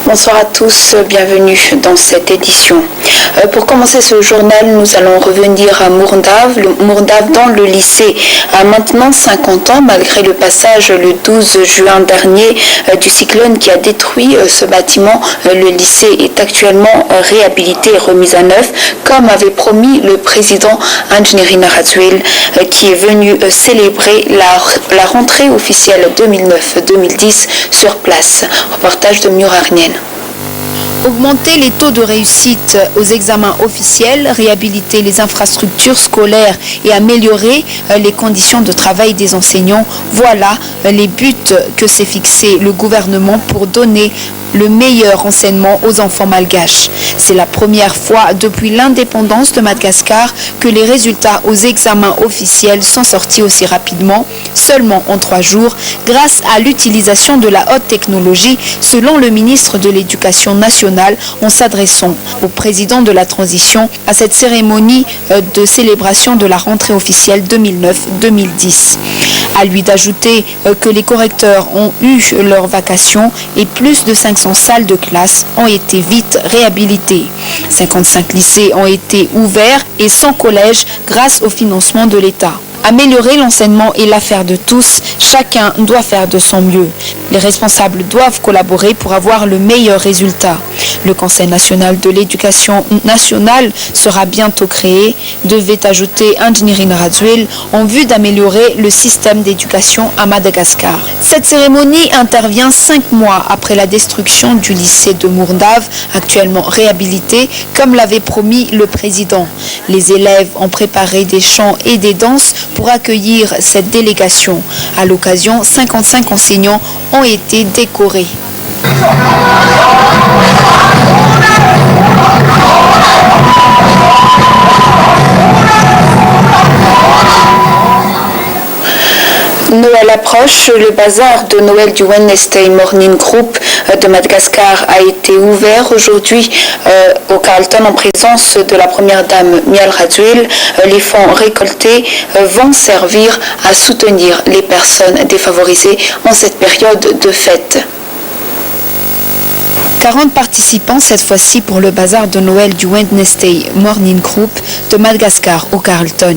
Bonsoir à tous, bienvenue dans cette édition. Pour commencer ce journal, nous allons revenir à Mourndave. Mourndave dans le lycée a maintenant 50 ans, malgré le passage le 12 juin dernier du cyclone qui a détruit ce bâtiment. Le lycée est actuellement réhabilité et remis à neuf, comme avait promis le président Anjnirina Razouil, qui est venu célébrer la rentrée officielle 2009-2010 sur place. Reportage de Murarnienne. Augmenter les taux de réussite aux examens officiels, réhabiliter les infrastructures scolaires et améliorer les conditions de travail des enseignants, voilà les buts que s'est fixé le gouvernement pour donner le meilleur enseignement aux enfants malgaches. C'est la première fois depuis l'indépendance de Madagascar que les résultats aux examens officiels sont sortis aussi rapidement, seulement en 3 jours, grâce à l'utilisation de la haute technologie, selon le ministre de l'Éducation nationale, en s'adressant au président de la transition à cette cérémonie de célébration de la rentrée officielle 2009-2010. À lui d'ajouter que les correcteurs ont eu leurs vacations et plus de 500 salles de classe ont été vite réhabilitées. 55 lycées ont été ouverts et 100 collèges grâce au financement de l'État. Améliorer l'enseignement est l'affaire de tous, chacun doit faire de son mieux. Les responsables doivent collaborer pour avoir le meilleur résultat. Le Conseil national de l'éducation nationale sera bientôt créé, devait ajouter Anjnirina Razouil, en vue d'améliorer le système d'éducation à Madagascar. Cette cérémonie intervient 5 mois après la destruction du lycée de Mourndave, actuellement réhabilité, comme l'avait promis le président. Les élèves ont préparé des chants et des danses pour accueillir cette délégation. À l'occasion, 55 enseignants ont été décorés. Noël approche, le bazar de Noël du Wednesday Morning Group de Madagascar a été ouvert aujourd'hui au Carlton en présence de la première dame Mial Razouil. Les fonds récoltés vont servir à soutenir les personnes défavorisées en cette période de fête. 40 participants cette fois-ci pour le bazar de Noël du Wednesday Morning Group de Madagascar au Carlton.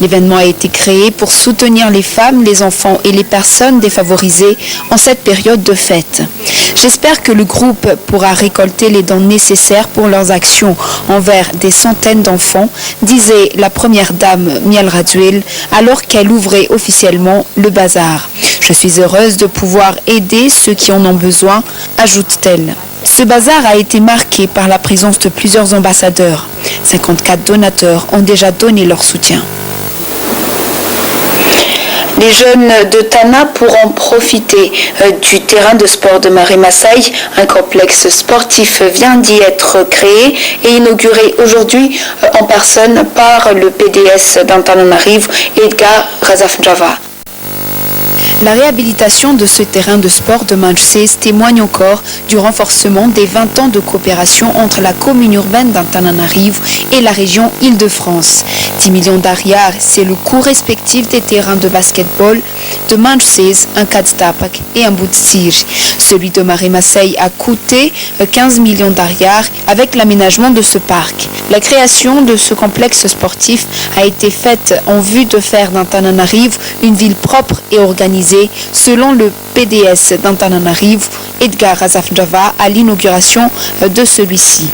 L'événement a été créé pour soutenir les femmes, les enfants et les personnes défavorisées en cette période de fête. J'espère que le groupe pourra récolter les dons nécessaires pour leurs actions envers des centaines d'enfants, disait la première dame Mial Razouil alors qu'elle ouvrait officiellement le bazar. Je suis heureuse de pouvoir aider ceux qui en ont besoin, ajoute-t-elle. Ce bazar a été marqué par la présence de plusieurs ambassadeurs. 54 donateurs ont déjà donné leur soutien. Les jeunes de Tana pourront profiter du terrain de sport de Mare Masai. Un complexe sportif vient d'y être créé et inauguré aujourd'hui en personne par le PDS d'Antananarivo, Edgar Razafjava. La réhabilitation de ce terrain de sport de Manchester témoigne encore du renforcement des 20 ans de coopération entre la commune urbaine d'Antananarivo et la région Île-de-France. 10 millions d'ariars, c'est le coût respectif des terrains de basketball de Manchester, un Kadstapak et un Boutsir. Celui de Mare Masai a coûté 15 millions d'ariars avec l'aménagement de ce parc. La création de ce complexe sportif a été faite en vue de faire d'Antananarivo une ville propre et organisée, selon le PDS d'Antananarivo, Edgar Razafjava, à l'inauguration de celui-ci.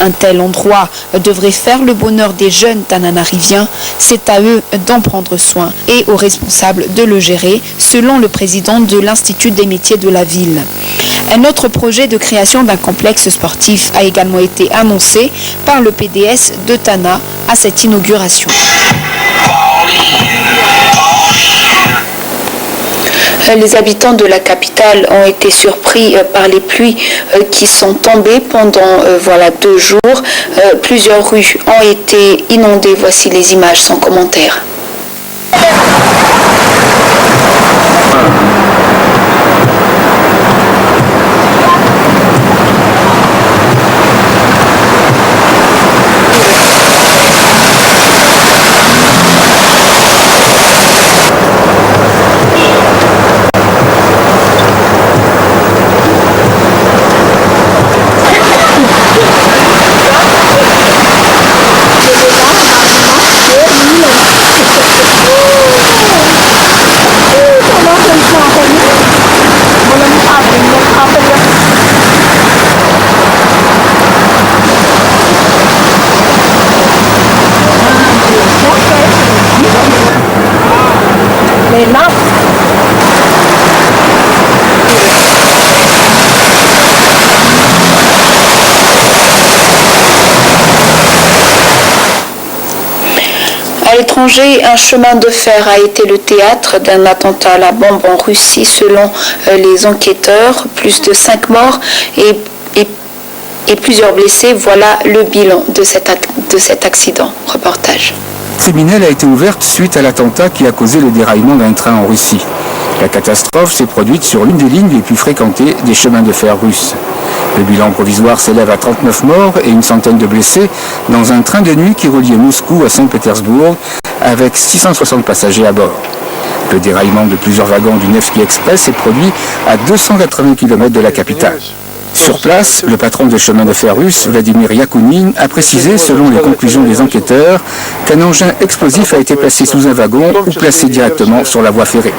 Un tel endroit devrait faire le bonheur des jeunes tananariviens. C'est à eux d'en prendre soin et aux responsables de le gérer, selon le président de l'Institut des métiers de la ville. Un autre projet de création d'un complexe sportif a également été annoncé par le PDS de Tana à cette inauguration. Les habitants de la capitale ont été surpris par les pluies qui sont tombées pendant 2 jours. Plusieurs rues ont été inondées. Voici les images sans commentaire. À l'étranger, un chemin de fer a été le théâtre d'un attentat à la bombe en Russie selon les enquêteurs. Plus de 5 morts et plusieurs blessés. Voilà le bilan de cet accident. Reportage. Criminelle a été ouverte suite à l'attentat qui a causé le déraillement d'un train en Russie. La catastrophe s'est produite sur l'une des lignes les plus fréquentées des chemins de fer russes. Le bilan provisoire s'élève à 39 morts et une centaine de blessés dans un train de nuit qui reliait Moscou à Saint-Pétersbourg avec 660 passagers à bord. Le déraillement de plusieurs wagons du Nevski Express s'est produit à 280 km de la capitale. Sur place, le patron des chemins de fer russe, Vladimir Yakounine, a précisé, selon les conclusions des enquêteurs, qu'un engin explosif a été placé sous un wagon ou placé directement sur la voie ferrée.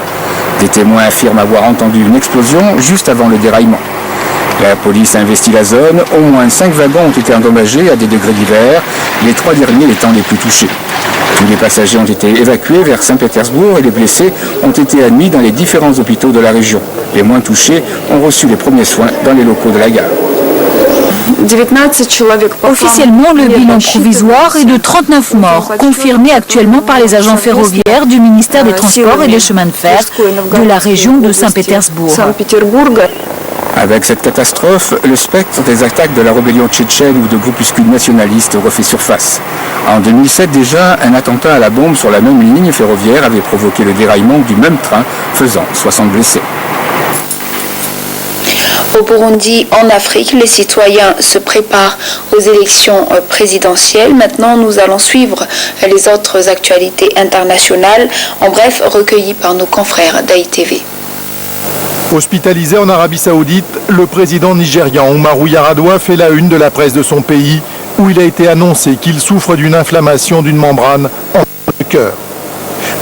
Des témoins affirment avoir entendu une explosion juste avant le déraillement. La police a investi la zone. Au moins 5 wagons ont été endommagés à des degrés divers, les 3 derniers étant les plus touchés. Tous les passagers ont été évacués vers Saint-Pétersbourg et les blessés ont été admis dans les différents hôpitaux de la région. Les moins touchés ont reçu les premiers soins dans les locaux de la gare. Officiellement, le bilan provisoire est de 39 morts, confirmé actuellement par les agents ferroviaires du ministère des Transports et des Chemins de Fer de la région de Saint-Pétersbourg. Avec cette catastrophe, le spectre des attaques de la rébellion tchétchène ou de groupuscules nationalistes refait surface. En 2007 déjà, un attentat à la bombe sur la même ligne ferroviaire avait provoqué le déraillement du même train, faisant 60 blessés. Au Burundi, en Afrique, les citoyens se préparent aux élections présidentielles. Maintenant, nous allons suivre les autres actualités internationales, en bref, recueillies par nos confrères d'AITV. Hospitalisé en Arabie Saoudite, le président nigérian Umaru Yar'Adua fait la une de la presse de son pays, où il a été annoncé qu'il souffre d'une inflammation d'une membrane entre le cœur.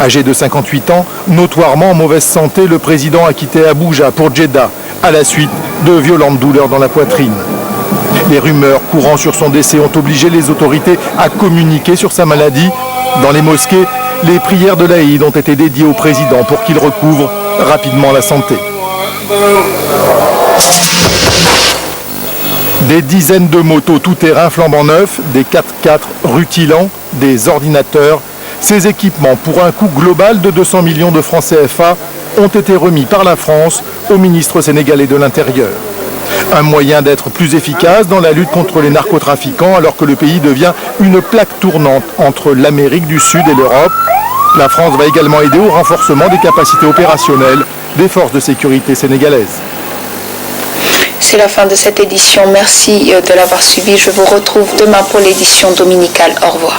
Âgé de 58 ans, notoirement en mauvaise santé, le président a quitté Abuja pour Jeddah, à la suite de violentes douleurs dans la poitrine. Les rumeurs courant sur son décès ont obligé les autorités à communiquer sur sa maladie. Dans les mosquées, les prières de l'Aïd ont été dédiées au président pour qu'il recouvre rapidement la santé. Des dizaines de motos tout-terrain flambant neufs, des 4x4 rutilants, des ordinateurs. Ces équipements, pour un coût global de 200 millions de francs CFA, ont été remis par la France au ministre sénégalais de l'Intérieur. Un moyen d'être plus efficace dans la lutte contre les narcotrafiquants alors que le pays devient une plaque tournante entre l'Amérique du Sud et l'Europe. La France va également aider au renforcement des capacités opérationnelles des forces de sécurité sénégalaises. C'est la fin de cette édition. Merci de l'avoir suivi. Je vous retrouve demain pour l'édition dominicale. Au revoir.